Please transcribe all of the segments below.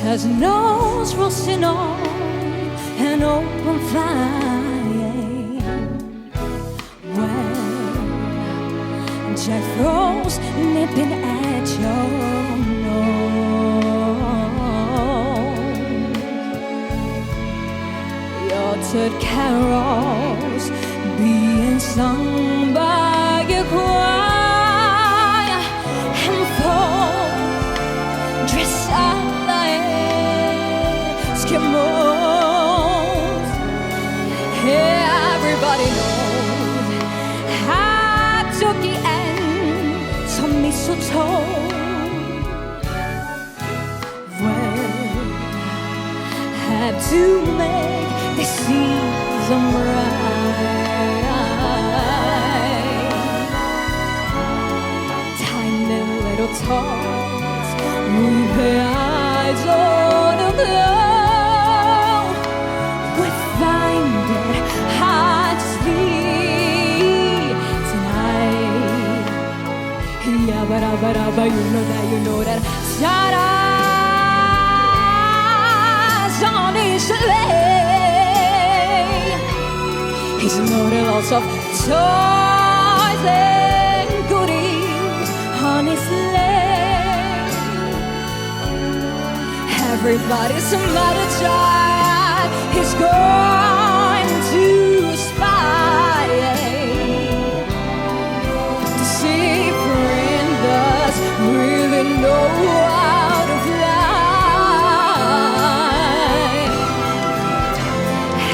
has nose roasting on an open flame. Well, Jethro's nipping at your nose. Your third carols being sung by your choir, and folks dressed up like Eskimos. Everybody knows hot turkey and some mistletoe. Well, have to make the season bright. Tiny little tots with their eyes on the glow, we find it hard to sleep tonight. Yabba dabba dabba, you know that. Sarah's on his sleigh. He's loaded lots of toys and goodies on his sleigh. Everybody's somebody child. He's going to spy to see if friend does really know how to fly.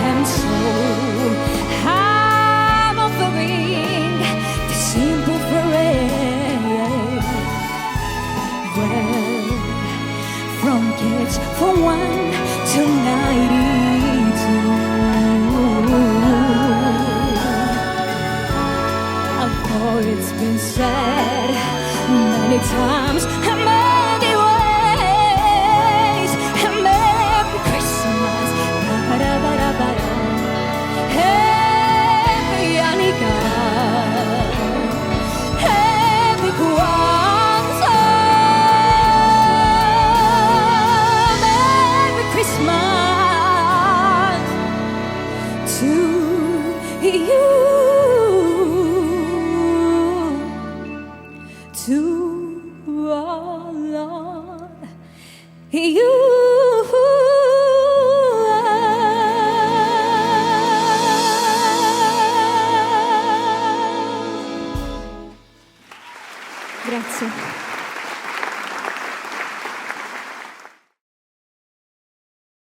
And so I'm offering the simple parade. Well, from kids from 1 to 92. Although it's been said many times and many ways, and Merry Christmas, ba-da-ba-da-ba-da, Happy Hanukkah, Happy Kwanzaa, Merry Christmas to you, to our Lord, you. Grazie.